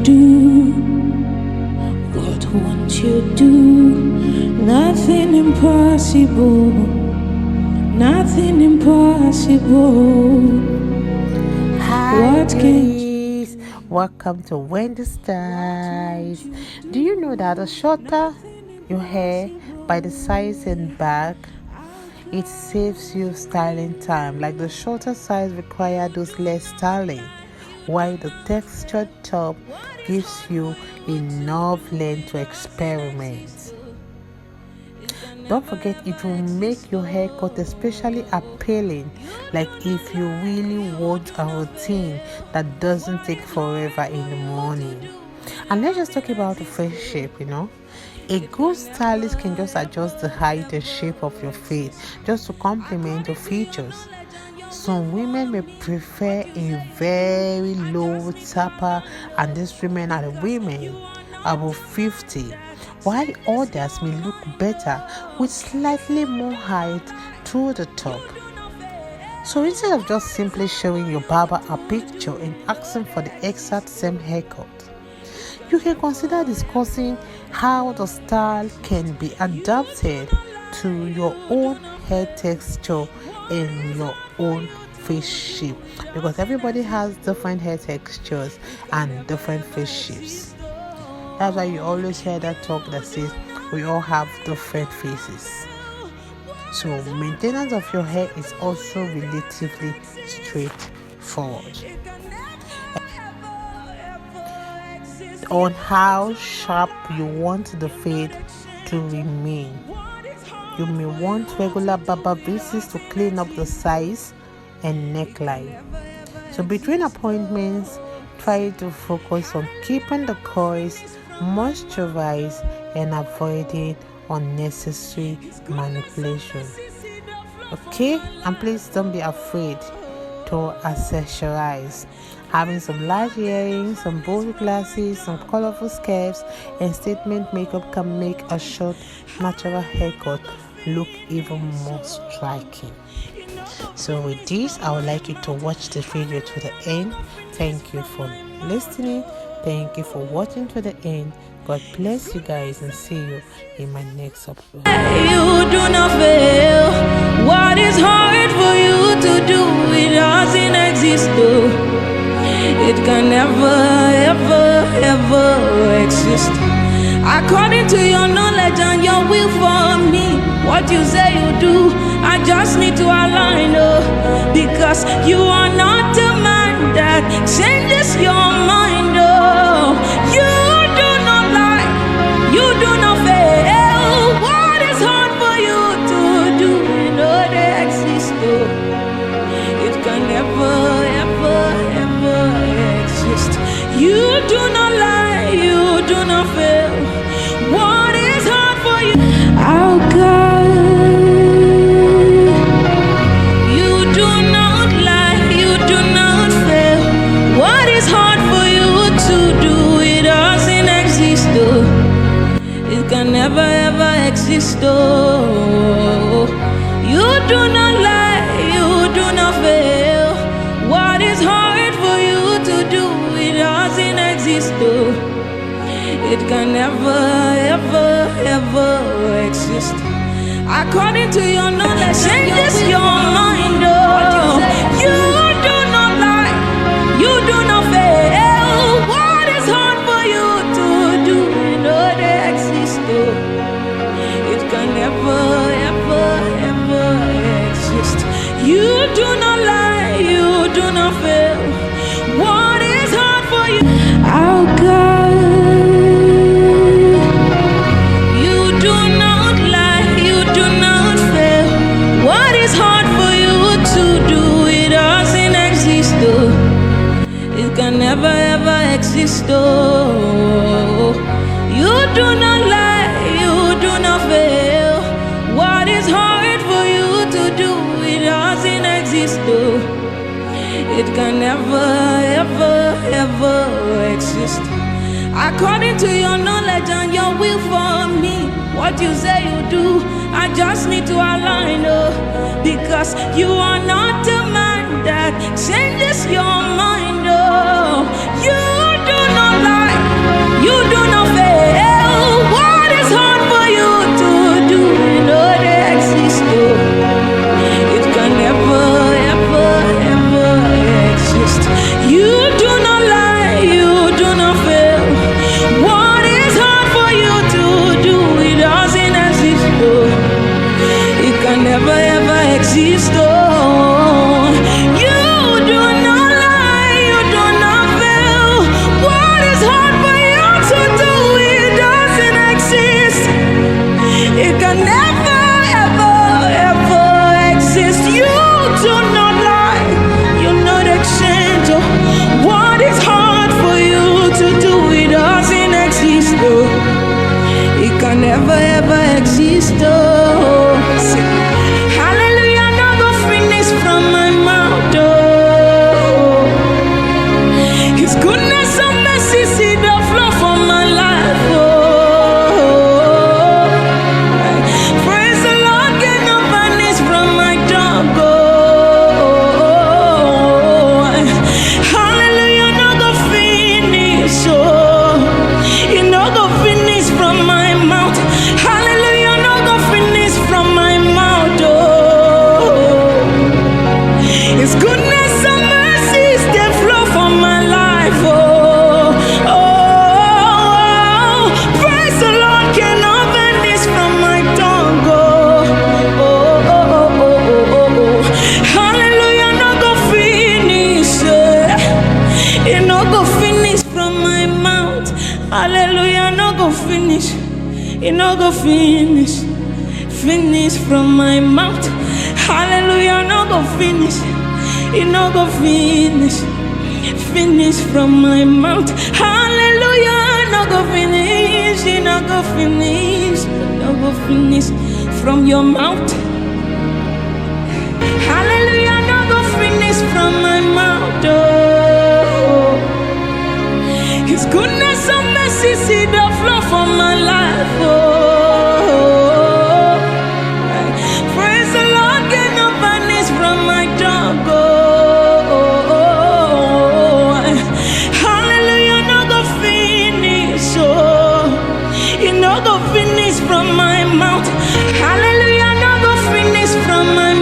do? What won't you do? Nothing impossible. Nothing impossible. Hi guys, welcome to Wendy Styles. Do you know that the shorter your hair by the size and back, it saves you styling time? Like the shorter size require those less styling, while the textured top gives you enough length to experiment. Don't forget, it will make your haircut especially appealing, like if you really want a routine that doesn't take forever in the morning. And let's just talk about the face shape. A good stylist can just adjust the height and shape of your face just to complement your features. Some women may prefer a very low taper, and these women are the women above 50, while others may look better with slightly more height to the top. So instead of just simply showing your barber a picture and asking for the exact same haircut, you can consider discussing how the style can be adapted to your own hair texture and your own face shape, because everybody has different hair textures and different face shapes. That's why you always hear that talk that says we all have different faces. So maintenance of your hair is also relatively straightforward. On how sharp you want the fade to remain, you may want regular barber visits to clean up the size and neckline. So between appointments, try to focus on keeping the coils moisturized and avoiding unnecessary manipulation. Okay, and please don't be afraid to accessorize. Having some large earrings, some bold glasses, some colorful scarves, and statement makeup can make a short, natural haircut look even more striking. So with this, I would like you to watch the video to the end. Thank you for listening. Thank you for watching to the end. God bless you guys, and see you in my next upload. You do not fail. What is hard for you to do, it doesn't exist though. It can never, ever, ever exist. According to your knowledge and your will for me, what you say you do, I just need to align, because you are not a man that changes your mind, you do not lie, you do not fail. What is hard for you to do, they exist, it can never, ever, ever exist. You do not lie, you do not fail. What is hard for you? Oh God, you do not lie, you do not fail. What is hard for you to do, it doesn't exist though. It can never ever exist though. You do not lie, you do not fail. What is hard for you to do, it doesn't exist though. It can never, ever, ever exist. According to your knowledge, changes your mind, you do not lie, you do not fail. What is hard for you to do, they exist though. It can never, ever, ever exist. You do not lie, you do not fail. What is hard for you? Oh God, you do not lie, you do not fail. What is hard for you to do, it doesn't exist though. It can never ever exist though. You do not lie, you do not fail. What is hard for you to do, it doesn't exist though. It can never, ever, ever exist. According to your knowledge and your will for me, what you say you do, I just need to align, because you are not a man that changes your mind, you do not lie. can never ever exist. Oh, hallelujah, no go finish from my mouth. Oh, His goodness and mercy see the flow from my life. Oh, praise the Lord, get no vanish from my tongue. Oh, hallelujah, no go finish. Oh, you no go finish from my mouth. Hallelujah, no go finish from my mouth. Oh, His goodness and mercies they flow from my life. Oh, praise the Lord, cannot vanish from my tongue. Hallelujah, no go finish. It no go finish from my mouth. Hallelujah, no go finish. It no go finish. Finish from my mouth. Hallelujah, no go finish. It no go finish. Finish from my mouth. Hallelujah, no go finish. It no go finish. No go finish from your mouth. Hallelujah, no go finish from my mouth. Oh, His goodness and mercy see the flow from my life. Oh, praise the Lord, get no vanish from my tongue. Oh, hallelujah, no go finish. Oh, it no go finish from my mouth. Hallelujah, no go finish from my